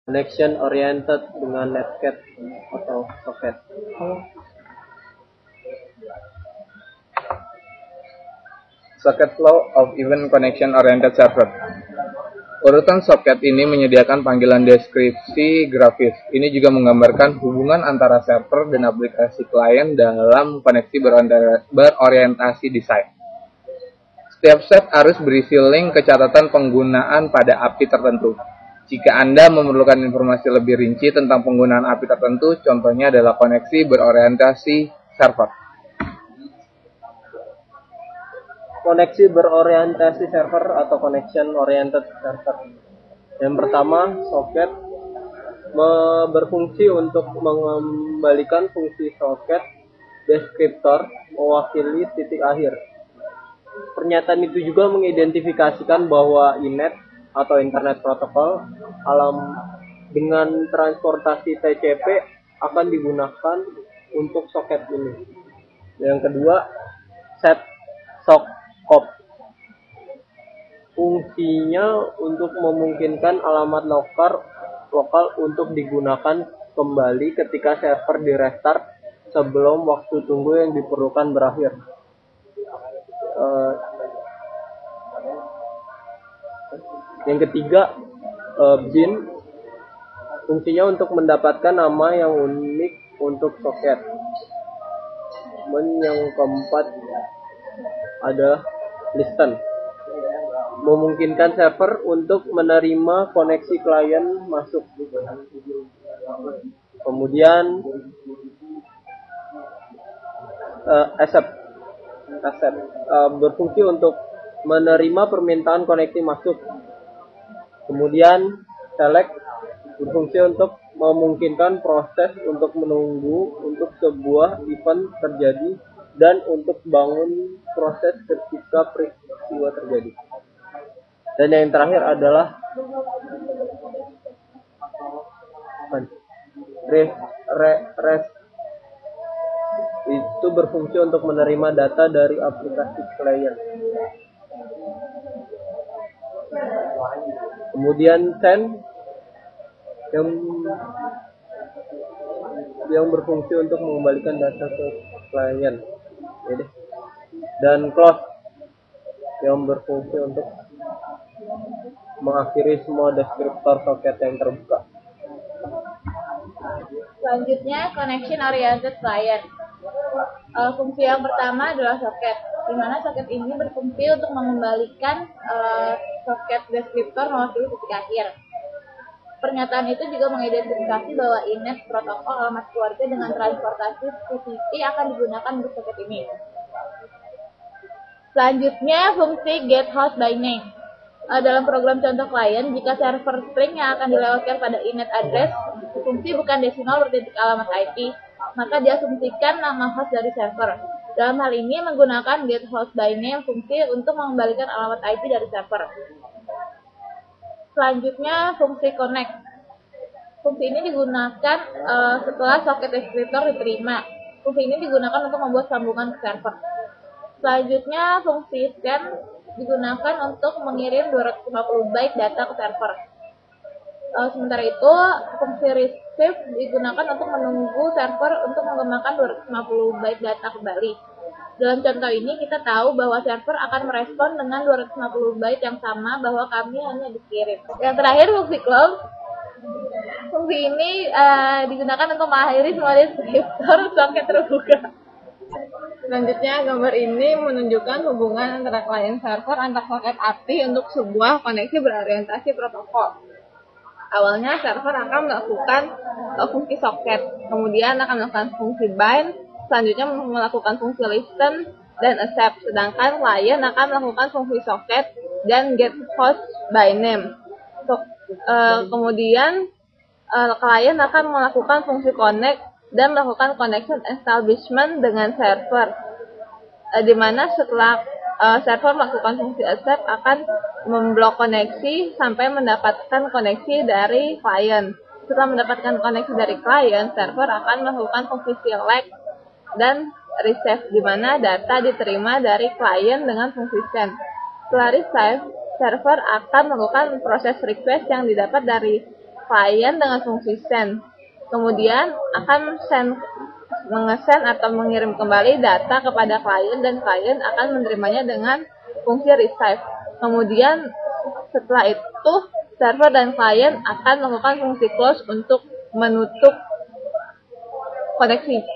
connection oriented dengan netcat atau socket. Socket Flow of Event Connection Oriented Server. Urutan soket ini menyediakan panggilan deskripsi grafis. Ini juga menggambarkan hubungan antara server dan aplikasi klien dalam koneksi berorientasi desain. Setiap set harus berisi link ke catatan penggunaan pada API tertentu. Jika Anda memerlukan informasi lebih rinci tentang penggunaan API tertentu, contohnya adalah koneksi berorientasi server. Koneksi berorientasi server atau connection oriented server. Yang pertama, soket berfungsi untuk mengembalikan fungsi soket deskriptor mewakili titik akhir. Pernyataan itu juga mengidentifikasikan bahwa INET atau Internet Protocol dengan transportasi TCP akan digunakan untuk soket ini. Yang kedua, set socket. Fungsinya untuk memungkinkan alamat lokal untuk digunakan kembali ketika server di restart sebelum waktu tunggu yang diperlukan berakhir. Yang ketiga, bin. Fungsinya untuk mendapatkan nama yang unik untuk soket. Yang keempat adalah listen, memungkinkan server untuk menerima koneksi klien masuk. Kemudian accept berfungsi untuk menerima permintaan koneksi masuk. Kemudian select berfungsi untuk memungkinkan proses untuk menunggu untuk sebuah event terjadi dan untuk bangun proses ketika peristiwa terjadi. Dan yang terakhir adalah rest, itu berfungsi untuk menerima data dari aplikasi klien. Kemudian send yang berfungsi untuk mengembalikan data ke klien. Dan close yang berfungsi untuk mengakhiri semua deskriptor soket yang terbuka. Selanjutnya, connection oriented client. Fungsi yang pertama adalah soket, di mana soket ini berfungsi untuk mengembalikan soket deskriptor mewakili titik akhir. Pernyataan itu juga mengidentifikasi bahwa INET protokol alamat keluarga dengan transportasi TCP akan digunakan untuk soket ini. Selanjutnya, fungsi get host by name. Dalam program contoh klien, jika server string yang akan dilewatkan pada INET address fungsi bukan desimal bertitik alamat IP, maka diasumsikan nama host dari server. Dalam hal ini menggunakan get host by name fungsi untuk mengembalikan alamat IP dari server. Selanjutnya, fungsi connect. Fungsi ini digunakan setelah soket deskriptor diterima. Fungsi ini digunakan untuk membuat sambungan ke server. Selanjutnya, fungsi scan digunakan untuk mengirim 250 byte data ke server. Sementara itu, fungsi receive digunakan untuk menunggu server untuk mengembangkan 250 byte data kembali. Dalam contoh ini, kita tahu bahwa server akan merespon dengan 250 byte yang sama bahwa kami hanya dikirim. Yang terakhir, fungsi close. Fungsi ini digunakan untuk mengakhiri semua deskriptor soket terbuka. Selanjutnya, gambar ini menunjukkan hubungan antara klien server antar soket API untuk sebuah koneksi berorientasi protokol. Awalnya server akan melakukan fungsi soket, kemudian akan melakukan fungsi bind, selanjutnya melakukan fungsi listen dan accept, sedangkan klien akan melakukan fungsi soket dan get host by name. Kemudian klien akan melakukan fungsi connect dan melakukan connection establishment dengan server, di mana setelah server melakukan fungsi accept akan memblok koneksi sampai mendapatkan koneksi dari klien. Setelah mendapatkan koneksi dari klien, server akan melakukan fungsi select dan receive, di mana data diterima dari klien dengan fungsi send. Setelah receive, server akan melakukan proses request yang didapat dari klien dengan fungsi send. Kemudian akan mengesend atau mengirim kembali data kepada klien dan klien akan menerimanya dengan fungsi receive. Kemudian setelah itu server dan klien akan melakukan fungsi close untuk menutup koneksi.